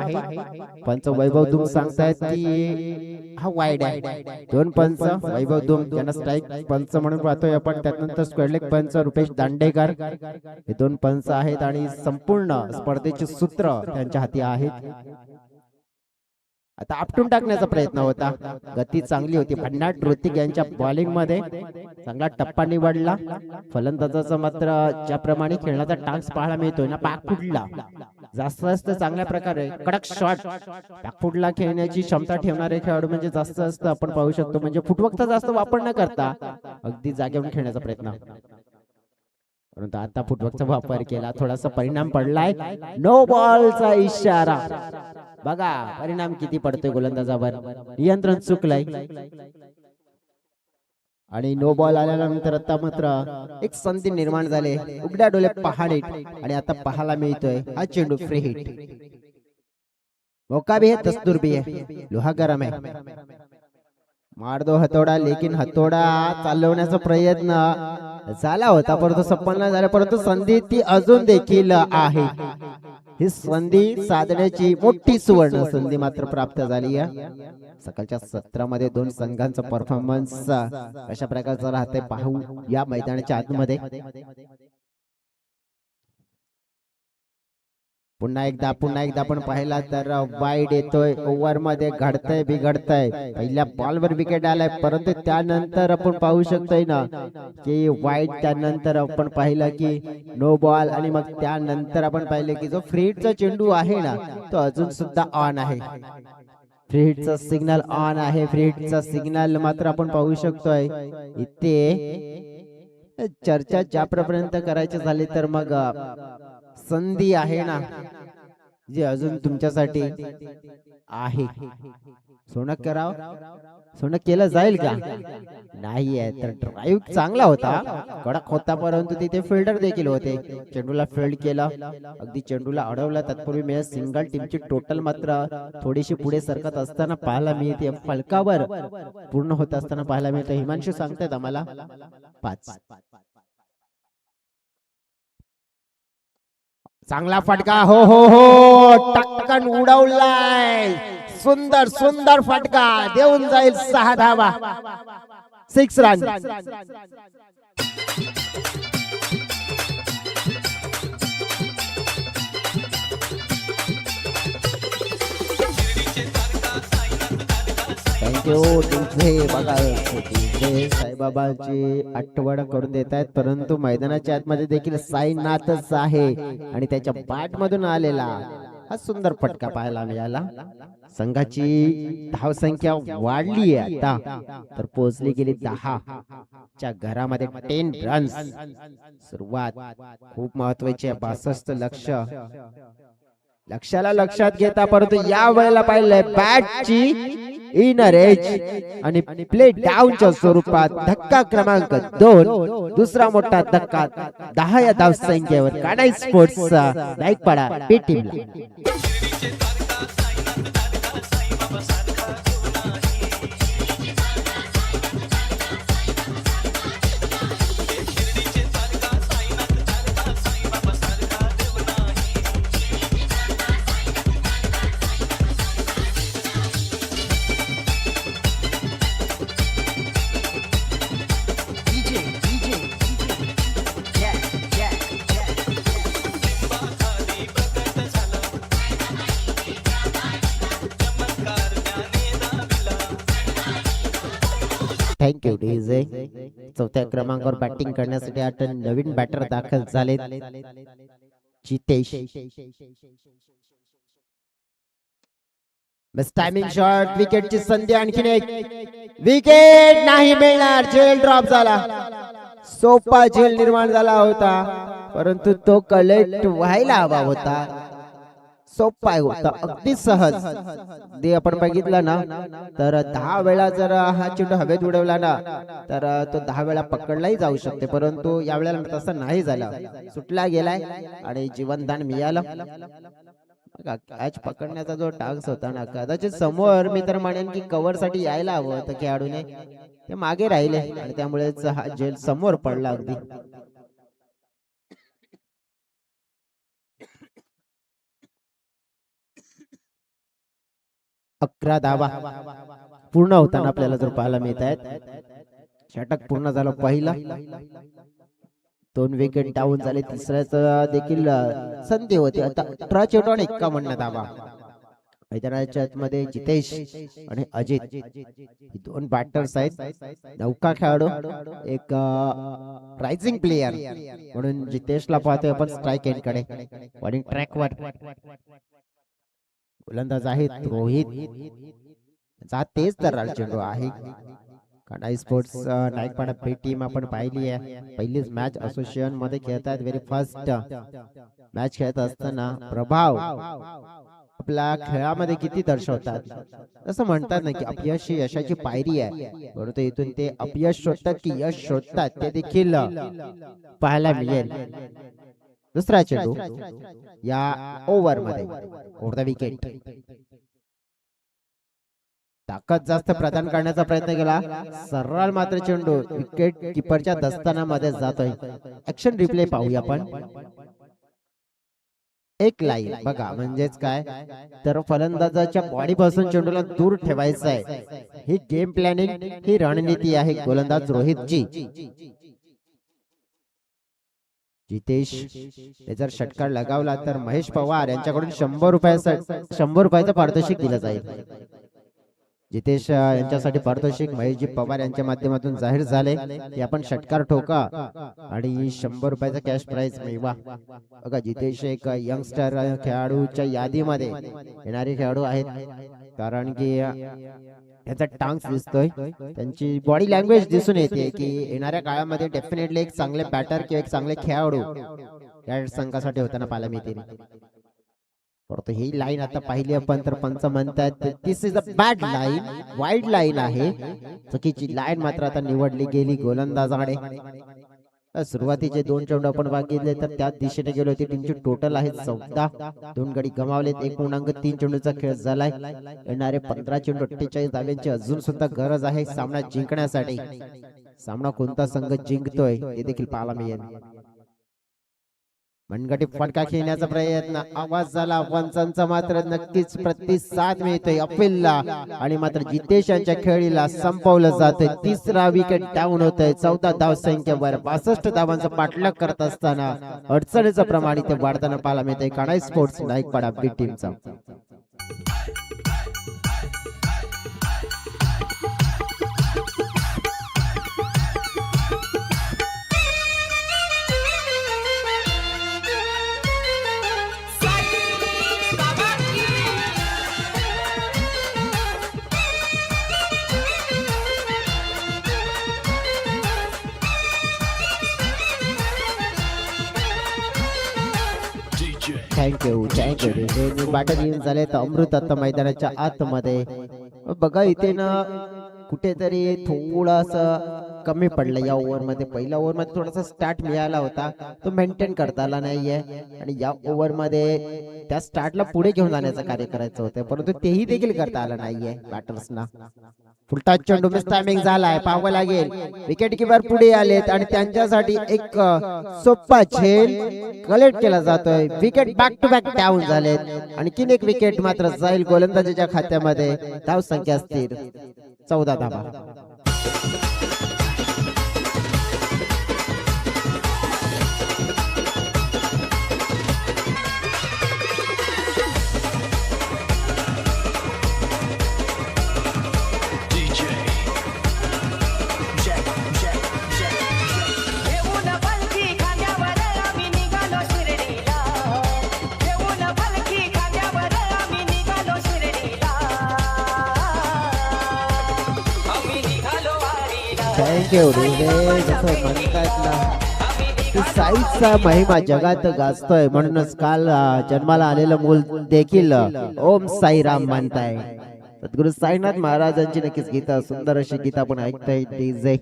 पंच वैभव दुम सांगतायत की हा वाईड आहे. 2 पंच वैभव दुम यांना स्ट्राईक पंच म्हणून पाहतोय आपण. त्यानंतर स्क्वेअर लेग पंच रुपेश दांडेकर हे 2 पंच आहेत आणि संपूर्ण स्पर्धेचे सूत्र त्यांच्या हाती आहेत. आता आपटून टाकण्याचा प्रयत्न होता. गती चांगली होती. भन्नाट ऋतिक यांच्या बॉलिंग मध्ये चांगला टप्पा निवडला. फलंदाजाचा मात्र ज्याप्रमाणे खेळण्याचा टास्क पाहायला मिळतोय ना, पाकफुटला जास्त चांगल्या प्रकारे कडक शॉट पाकफुटला खेळण्याची क्षमता ठेवणारे खेळाडू म्हणजे जास्त आपण पाहू शकतो. म्हणजे फुटवर्कचा जास्त वापर न करता अगदी जागेवरून खेळण्याचा प्रयत्न. परंतु आता फुटवर्कचा वापर केला, थोडासा परिणाम पडलाय. नो बॉलचा इशारा. बघा परिणाम किती पडतोय गोलंदाजावर. नियंत्रण चुकलंय आणि नो बॉल आल्यानंतर आता मात्र एक संधी निर्माण झाले. उघड्या डोळे पहाडे आणि आता पाहायला मिळतोय हा चेंडू फ्री हिट. मौका भी है, दस्तूर भी है. लोहा गरम आहे. मार दो हतोडा. लेकिन हतोडा चालवण्याचा प्रयत्न झाला होता परंतु सफल झाला. परंतु संधी ती अजून देखील आहे. ही संधी साधण्याची मोठी सुवर्ण संधी मात्र प्राप्त झाली आहे. सकाळच्या सत्रामध्ये 2 संघांचा परफॉर्मन्स कशा प्रकारचा राहते पाहू या मैदानाच्या आतमध्ये. पुन्हा एकदा आपण पाहिला तर वाईड येतोय. ओव्हर मध्ये घडतंय बिघडतंय. पहिल्या बॉलवर विकेट आलाय परंतु त्यानंतर आपण पाहू शकतोय ना की वाईड. त्यानंतर आपण पाहिलं की नो बॉल आणि मग त्यानंतर आपण पाहिलं की जो फ्री हिटचा चेंडू आहे ना तो अजून सुद्धा ऑन आहे. फ्री हिटचा सिग्नल ऑन आहे. फ्री हिटचा सिग्नल मात्र आपण पाहू शकतोय. इथे चर्चा ज्यापर्यंत करायची झाली तर मग संधी आहे ना जी अजून तुमच्यासाठी आहे. सोनं करावं, सोनं केलं जाईल का? नाहीये. तर ड्राईव्ह चांगला होता, कडक होता परंतु तिथे फिल्डर देखील होते. चेंडूला फील्ड केला, अगदी चेंडूला अडवला. तत्पूर्वी मी सिंगल टीमची टोटल मात्र थोडीशी पुढे सरकत असताना पाहायला मिळते. फलकावर पूर्ण होत असताना पाहायला मिळते. हिमांशू सांगतायत आम्हाला 5. चांगला फटका. हो टक्कन उडवलाय. सुंदर फटका देऊन जाईल 6 धावा. 6 रन. थँक्यू. बघा साईबाबांची आठवण करून देत आहेत परंतु मैदानाच्या आतमध्ये देखील साईनाथच आहे आणि त्याच्या बॅट मधून आलेला हा सुंदर फटका पाहायला मिळाला. संघाची धावसंख्या वाढली आहे आता तर पोहोचली गेली 10 च्या घरामध्ये. 10 रन्स. सुरुवात खूप महत्वाची आहे. 62 लक्ष लक्षात घेता, परंतु या वेळेला पाहिलंय बॅटची इनर एज आणि प्ले डाऊनच्या स्वरूपात धक्का क्रमांक 2, दुसरा मोठा धक्का 10 या धावसंख्येवर कानाई स्पोर्ट्सचा नाईकपाडा बी टीमला. Thank you DJ. चौथ्या क्रमांकावर बॅटिंग करण्यासाठी आता नवीन बॅटर दाखल झालेत, जितेश. बस टायमिंग शॉट, विकेटची संधी, आणखीन एक विकेट नाही मिळणार. झेल ड्रॉप झाला, सोपा झेल निर्माण झाला होता, परंतु तो कलेक्ट व्हायला हवा होता. सोपा होता, अगदी सहज. ते आपण बघितलं ना तर 10 वेळा जर हा चेंडू हवेत उडवला ना तर तो 10 वेळा पकडलाही जाऊ शकते, परंतु या वेळेला तसं नाही झालं. सुटला गेलाय आणि जीवनदान मिळालं. कॅच पकडण्याचा जो टास्क होता ना, कदाचित समोर मी तर म्हणेन की कव्हर साठी यायला हवं होतं खेळाडूने, ते मागे राहिले आणि त्यामुळेच हा झेल समोर पडला. अगदी 11 धावा पूर्ण होताना आपल्याला जर पाहायला मिळत आहेत. षटक पूर्ण झालं पहिला, 2 विकेट डाऊन झाले. तिसऱ्याच देखील संधी होती. आता 18 चेंडू आणि 51 धावा. मैदानाच्या मध्ये जितेश आणि अजित ही 2 बॅटर्स आहेत. नौका खेळाडू, एक रायझिंग प्लेयर म्हणून जितेशला पाहतोय आपण स्ट्राईक एंड कडे. बॉलिंग ट्रॅकवर गोलंदाज आहेत रोहित. तेच तर चेंडू आहे. कानाई स्पोर्ट्स नाईकपाडा बी टीम आपण पाहिली आहे. पहिलीच मॅच असोसिएशन मध्ये खेळतात. व्हेरी फर्स्ट मॅच खेळत असताना प्रभाव आपल्या खेळामध्ये किती दर्शवतात. असं म्हणतात ना की अपयश ही यशाची पायरी आहे, परंतु इथून ते अपयश शोधतात की यश शोधतात ते देखील पाहायला मिळेल. दुसरा चेंडू या ओव्हर मध्ये ओढता विकेट. ताकद जास्त प्रदान करण्याचा प्रयत्न केला, सरळ मात्र चेंडू विकेट किपरच्या दस्तानामध्ये जातोय. ऍक्शन रिप्ले पाहूया आपण. एक लाईन बघा, म्हणजेच काय तर फलंदाजाच्या बॉडी पासून चेंडूला दूर ठेवायचा आहे. ही गेम प्लॅनिंग, ही रणनीती आहे गोलंदाज रोहितची. जितेश जर षटकार लगावला तर महेश पवार यांच्याकडून 100 रुपयाचं पारितोषिक दिलं जाईल. जितेश यांच्यासाठी पारितोषिक महेशजी पवार यांच्या माध्यमातून जाहीर झाले की आपण षटकार ठोका आणि 100 रुपयाचा कॅश प्राइज मिळवा. बघा, जितेश एक यंगस्टर खेळाडूच्या यादीमध्ये येणारे खेळाडू आहेत, कारण की याचा टांग्स दिसतोय, त्यांची बॉडी लँग्वेज दिसून येते की येणाऱ्या काळामध्ये डेफिनेटली एक चांगले बॅटर किंवा एक चांगले खेळाडू या संघासाठी होताना पाहायला मिळतील. परंतु ही लाईन आता पाहिली आपण तर पंच म्हणतात this is a bad line, wide line आहे. चुकीची लाईन मात्र आता निवडली गेली गोलंदाजाकडे. सुरुवातीचे 2 चेंडू आपण बघितले तर त्याच दिशेने गेले होते. टीमची टोटल आहे 14. 2 गडी गमावलेत. 1.3 चेंडूचा खेळ झालाय. येणारे 15 चेंडू 48 धाव्यांची अजून सुद्धा गरज आहे सामना जिंकण्यासाठी. सामना कोणता संघ जिंकतोय ते देखील पाहायला मिळेल. मनगटी फटका खेळण्याचा प्रयत्न, आवाज झाला पंचांचा, मात्र नक्कीच प्रतिसाद मिळतोय अपीलला आणि मात्र जितेश यांच्या खेळीला संपवलं जातंय. तिसरा विकेट डाऊन होतोय. 14 धाव संख्येवर 62 धावांचा पाठलाग करत असताना अडचणीचं प्रमाण इथे वाढताना पाहायला मिळतंय कानाई स्पोर्ट्स नाईकपाडा बी टीमचा. थँक्यू दोन्ही बॅटर येऊन झाले तर अमृत आता मैदानाच्या आतमध्ये. बघा इथे ना कुठेतरी थोडासा कमी पडलं या ओव्हरमध्ये. पहिल्या ओव्हरमध्ये थोडासा स्टार्ट मिळाला होता, तो मेंटेन करता आला नाहीये. आणि या ओव्हरमध्ये त्या स्टार्टला पुढे घेऊन जाण्याचं कार्य करायचं होतं, परंतु तेही देखील करता आलं नाहीये बॅटर्सना. फुलटॉस चेंडू मिस टायमिंग झालाय, पाहावं लागेल. विकेट किपर पुढे आलेत आणि त्यांच्यासाठी एक सोपा झेल कलेक्ट केला जातोय. Wicket back to back down झालेत. आणखीन एक विकेट मात्र जाईल गोलंदाजीच्या खात्यामध्ये. धाव संख्या स्थिर 14 धावा. थँक्यू जसं म्हणतात ना, साईजचा महिमा जगात गाजतोय. म्हणूनच काल जन्माला आलेलं मूल देखील ओम साईराम म्हणताय. सद्गुरु साईनाथ महाराजांची नक्कीच गीता, सुंदर अशी गीता आपण ऐकताय. डीजे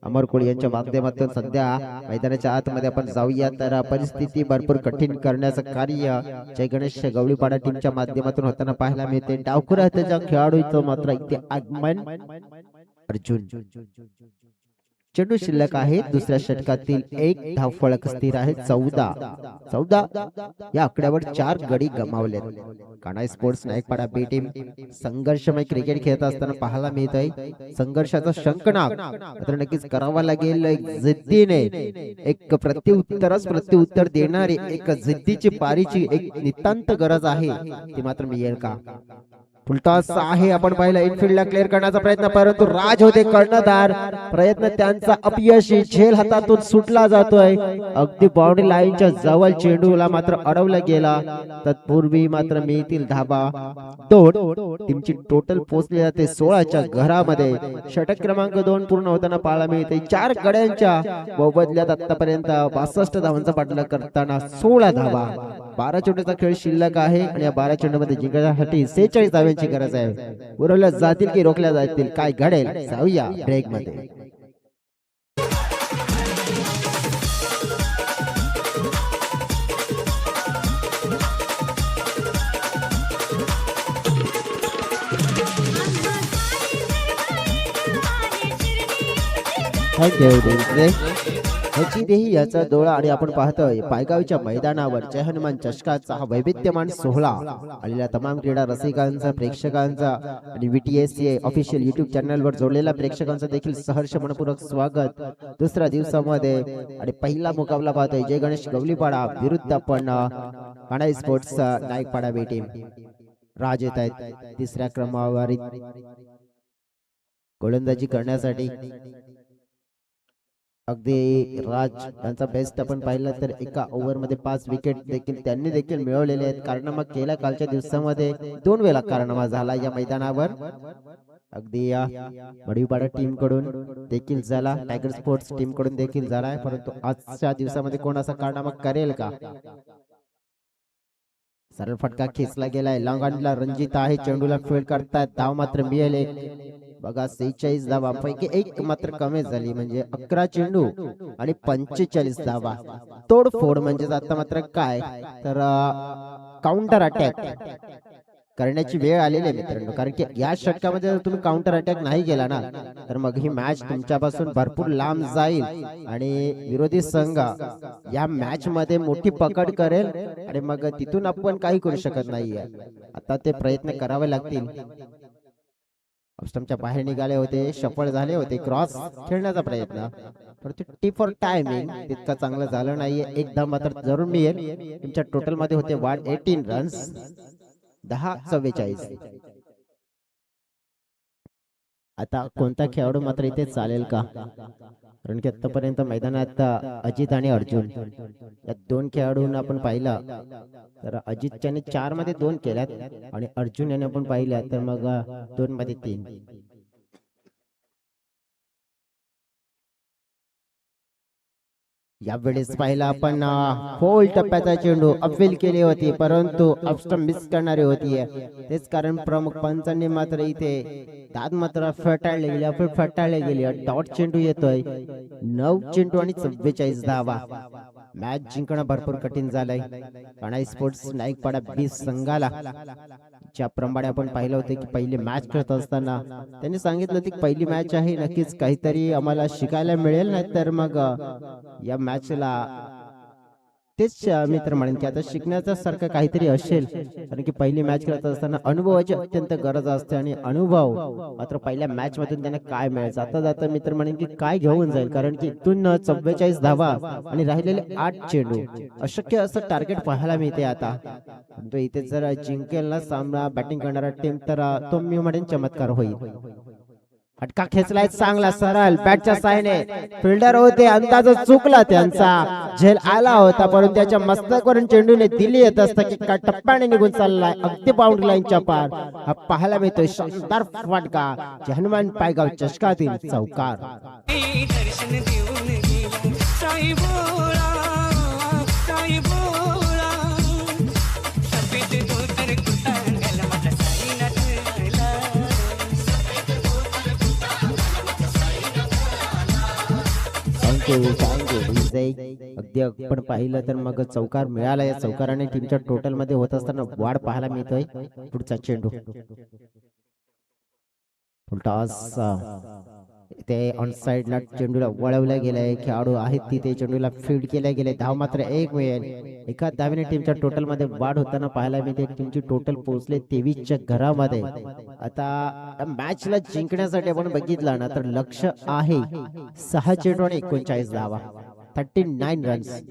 अमर कोळी यांच्या माध्यमातून सध्या मैदानाच्या आतमध्ये आपण जाऊया. तर परिस्थिती भरपूर कठीण करण्याचं कार्य जय गणेश गवळीपाडा टीमच्या माध्यमातून होताना पाहायला मिळते. डावखुराच्या खेळाडूचं मात्र इथे आगमन. अर्जुन चेंडू शिल्लक आहे. दुसऱ्या षटकातील एक धावफलक स्थिर आहे 14. या आकड्यावर 4 गडी गमावलेत. कानाई स्पोर्ट्स नाईकपाडा बी टीम संघर्षमय क्रिकेट खेळत असताना पाहायला मिळत आहे. संघर्षाचा शंकनाक मात्र नक्कीच करावा लागेल. एक जिद्दीने एक प्रत्युत्तर देणारी एक जिद्दीची पारीची एक नितांत गरज आहे. ती मात्र मिळेल का? फुलटॉस आहे, आपण पाहिलं. इनफिल्डला क्लिअर करण्याचा प्रयत्न, परंतु राज होते कर्णधार. प्रयत्न त्यांचा अपयशी. झेल हातातून सुटला जातोय. अगदी बाउंड्री लाईनच्या जवळ चेंडूला मात्र अडवला गेला. तत्पूर्वी मात्र मिळतील धाबा 2. टीमची टोटल पोहोचली जाते 16च्या घरामध्ये. षटक क्रमांक 2 पूर्ण होताना पाहायला मिळते. 4 गड्यांच्या मोबदल्यात आतापर्यंत 62 धावांचा पाठलाग करताना 16 धावा. 12 चेंडूचा खेळ शिल्लक आहे आणि या 12 चेंडूमध्ये जिंकण्यासाठी 46 धावांची गरज आहे. पुरवल्या जातील की रोखल्या जातील, काय घडेल जाऊया ब्रेक मध्ये. ह्याची देही याचा डोळा. आणि आपण पाहतोय पायगावच्या मैदानावर जय हनुमान चषकाचा हा वैविध्यमान सोहळा आलेल्या तमाम क्रीडा रसिकांचा, प्रेक्षकांचा आणि VTSA ऑफिशियल युट्यूब चॅनलवर जोडलेल्या प्रेक्षकांचं देखील सहर्ष मनपूर्वक स्वागत. दुसऱ्या दिवसामध्ये आणि पहिला मुकाबला पाहतोय जय गणेश गवलीपाडा विरुद्ध आपण कानाई स्पोर्ट्स नाईकपाडा बी टीम. राज येत आहेत तिसऱ्या क्रमावर गोलंदाजी करण्यासाठी. अगदी राज यांचा बेस्ट आपण पाहिलं तर एका ओव्हरमध्ये 5 विकेट देखील त्यांनी देखील मिळवलेले आहेत. कारनामा केला कालच्या दिवसामध्ये 2 वेळा कारनामा झाला या मैदानावर. अगदी या मडीपाडा टीम कडून देखील झाला, टायगर स्पोर्ट्स टीम कडून देखील झाला. परंतु आजच्या दिवसामध्ये कोण असा कारनामा करेल का? सरळ फटका खेचला गेलाय. लॉंग ऑनला रणजित आहे, चेंडूला फील्ड करतात. धाव मात्र मिळाले बघा 46 धावा पैकी एक मात्र कमी झाली, म्हणजे 11 चेंडू आणि 45 धावा. तोडफोड म्हणजे आता मात्र काय तर काउंटर अटॅक करण्याची वेळ आलेली आहे मित्रांनो. कारण की या षटकामध्ये जर तुम्ही काउंटर अटॅक नाही केला ना तर मग ही मॅच तुमच्यापासून भरपूर लांब जाईल आणि विरोधी संघ या मॅच मध्ये मोठी पकड करेल आणि मग तिथून आपण काही करू शकत नाहीये. आता ते प्रयत्न करावे लागतील. ऑफस्टंपच्या बाहेर निघाले होते, सफळ झाले होते क्रॉस खेळण्याचा प्रयत्न, परंतु टी फॉर टायमिंग तितका चांगलं झालं नाहीये. एकदा मात्र जरूर मिळेल. तुमच्या टोटल मध्ये होते 118 रन्स 10-44. आता कोणता खेळाडू मात्र इथे चालेल का? कारण की आतापर्यंत मैदानात अजित आणि अर्जुन या 2 खेळाडूंना आपण पाहिला तर अजितच्याने 4 मध्ये 2 केल्यात आणि अर्जुन याने आपण पाहिल्या तर मग 2 मध्ये 3. यावेळेस पाहिला आपण फोल टप्प्याचा चेंडू अपील केली होती, परंतु अपस्टंप मिस करणारी होती. तेच कारण प्रमुख पंचांनी मात्र इथे दाद मात्र फटाळले गेली. डॉट चेंडू येतोय. 9 चेंडू आणि 44 धावा. मॅच जिंकणं भरपूर कठीण झालंय काणाई स्पोर्ट्स नाईकपाडा 20 संघाला. ज्याप्रमाणे आपण पाहिलं होतं की पहिली मॅच खेळत असताना त्यांनी सांगितलं होतं की पहिली मॅच आहे, नक्कीच काहीतरी आम्हाला शिकायला मिळेल, नाही तर मग या मॅचला तेच मी तर म्हणेन की आता शिकण्याच्या सारखं काहीतरी असेल, कारण की पहिली मॅच खेळत असताना अनुभवाची अत्यंत गरज असते आणि अनुभव मात्र पहिल्या मॅच मधून त्यांना काय मिळेल. जाता जाता मी तर म्हणेन की काय घेऊन जाईल, कारण की इथून 44 धावा आणि राहिलेले 8 चेंडू अशक्य असं टार्गेट पाहायला मिळते आता. तो इथे जर जिंकेल ना सामना बॅटिंग करणारा टीम तर तो मी म्हणेन चमत्कार होईल. फटका खेचलाय चांगला सरळ बॅटच्या सायने. फिल्डर होते, अंदाज चुकला त्यांचा. झेल आला होता परंतु त्याच्या मस्तकावरून चेंडूने दिली येत असता की का टप्प्याने निघून चाललाय अगदी बाउंड्री लाईनच्या पार. हा पाहायला मिळतोय शानदार फटका. हनुमान पायगाव चषकातील चौकार. दर्शन देऊन गेला साई बोळा, साई बोळा. सफेद धोतर कुर्ता घाल माझा साईनाथ आला. अगदी आपण पाहिलं तर मग चौकार मिळाला. या चौकाराने टीमच्या टोटल मध्ये होत असताना वाढ पाहायला मिळतोय. पुढचा चेंडू टॉस ते ऑन साइडला चेंडूला वळवल्या गेलाय. खेळाडू आहेत तिथे चेंडूला फील्ड केल्या गेले. धाव मात्र 1 मिळेल. एका धावेने टीमच्या टोटल मध्ये वाढ होताना पाहायला मिळते. टीमची टोटल पोहोचले 23च्या घरामध्ये. आता मॅचला जिंकण्यासाठी आपण बघितलं ना तर लक्ष आहे 6 चेंडू आणि 39 धावा, 39 रन्स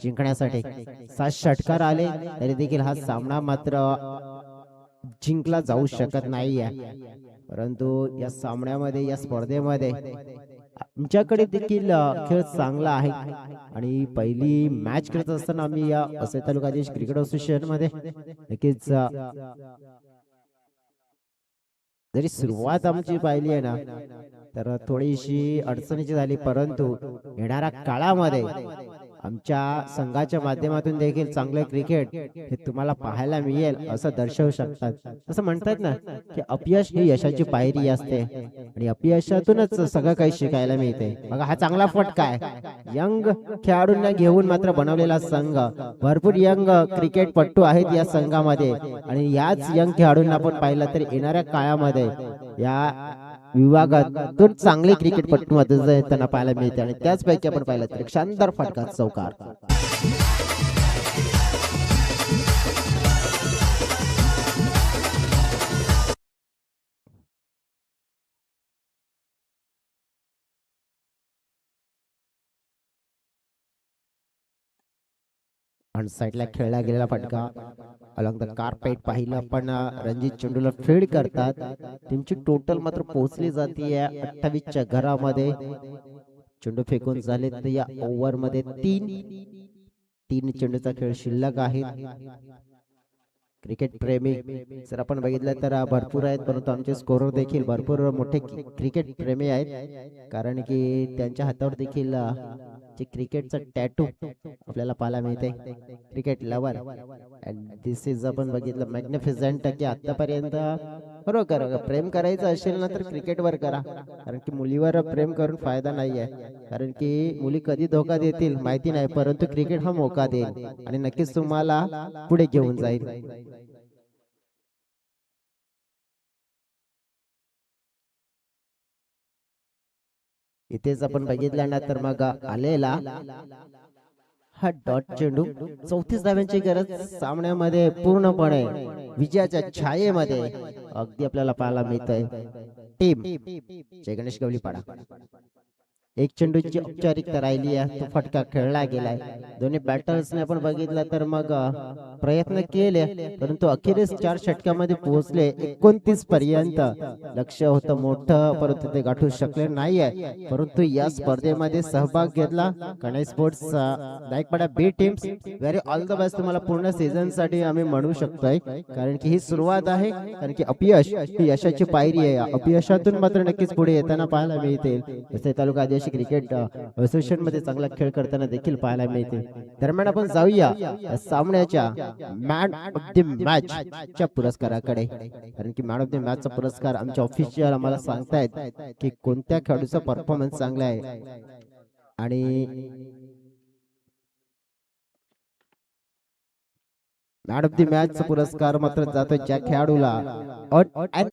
जिंकण्यासाठी. 7 षटकार आले तरी देखील हा सामना मात्र जिंकला जाऊ शकत नाहीये. परंतु या सामन्यामध्ये या स्पर्धेमध्ये आमच्याकडे देखील खेळ चांगला आहे आणि पहिली मॅच खेळत असताना आम्ही या असे तालुका देश क्रिकेट असोसिएशन मध्ये नक्कीच जरी सुरुवात आमची पाहिली आहे ना तर थोडीशी अडचणीची झाली, परंतु येणाऱ्या काळामध्ये आमच्या संघाच्या माध्यमातून देखील चांगले क्रिकेट हे तुम्हाला पाहायला मिळेल असं दर्शवू शकतात. असं म्हणतात ना की अपयश ही यशाची पायरी असते आणि अपयशातूनच सगळं काही शिकायला मिळते. बघा हा चांगला फटका आहे. यंग खेळाडूंना घेऊन मात्र बनवलेला संघ. भरपूर यंग क्रिकेटपटू आहेत या संघामध्ये आणि याच यंग खेळाडूंना आपण पाहिलं तर येणाऱ्या काळामध्ये या विभागातून चांगले क्रिकेटपटू मध्ये त्यांना पाहायला मिळते आणि त्याचपैकी आपण पाहिलं तर शानदार फटका चौकार. ऑन साइडला खेळला गेलेला फटका अलॉंग द कार्पेट पाहिलं आपण. रणजित चेंडूला फीड करतात. टीमची टोटल मात्र पोहोचली जाते 28च्या घरामध्ये. चेंडू फेकून झाले तर या ओव्हर मध्ये 3 चेंडूचा खेळ शिल्लक आहे. क्रिकेट प्रेमी जर आपण बघितलं तर भरपूर आहेत, परंतु आमचे स्कोरर देखील भरपूर मोठे क्रिकेट प्रेमी आहेत, कारण की त्यांच्या हातावर देखील जे क्रिकेटचा टॅटू आपल्याला पाहायला मिळते. Cricket lover and this is आपण बघितलं मॅग्निफिसंट की आतापर्यंत बरोबर प्रेम करायचं असेल ना तर क्रिकेटवर करा, कारण की मुलीवर प्रेम करून फायदा नाही आहे, कारण की मुली कधी धोका देतील माहिती नाही, परंतु क्रिकेट हा मोका देईल आणि नक्कीच तुम्हाला पुढे घेऊन जाईल. इथेच आपण बघितलं ना तर मग आलेला हा डॉट चेंडू 34 धाव्यांची गरज सामन्यामध्ये पूर्णपणे विजयाच्या छायेमध्ये अगदी आपल्याला पाहायला मिळतंय. टीम जय गणेश गवलीपाडा एक चेंडूची औपचारिकता राहिली आहे, तो फटका खेळला गेलाय. दोन्ही बॅटर्सने आपण बघितलं तर मग प्रयत्न केले, परंतु अखेरीस 4 षटकामध्ये पोहोचले. 29 पर्यंत लक्ष होतं मोठं, परंतु ते गाठू शकले नाहीये. परंतु या स्पर्धेमध्ये सहभाग घेतला Ganesh sports Naikpada B teams. Very all the best तुम्हाला पूर्ण सीझन साठी आम्ही म्हणू शकतोय, कारण की ही सुरुवात आहे, कारण की अपयश ही यशाची पायरी आहे. अपयशातून मात्र नक्कीच पुढे येताना पाहायला मिळतील. जसे तालुका आदिवासी क्रिकेट असोसिएशन मध्ये चांगला खेळ करताना देखील पाहायला मिळते. दरम्यान आपण जाऊया या सामन्याच्या मॅन ऑफ द मॅच च्या पुरस्काराकडे, कारण की मॅन ऑफ द मॅच चा पुरस्कार आमच्या ऑफिशियल आम्हाला सांगतायत की कोणत्या खेळाडूचा परफॉर्मन्स चांगला आहे. आणि मॅन ऑफ द मॅच चा पुरस्कार मात्र जातो ज्या खेळाडूला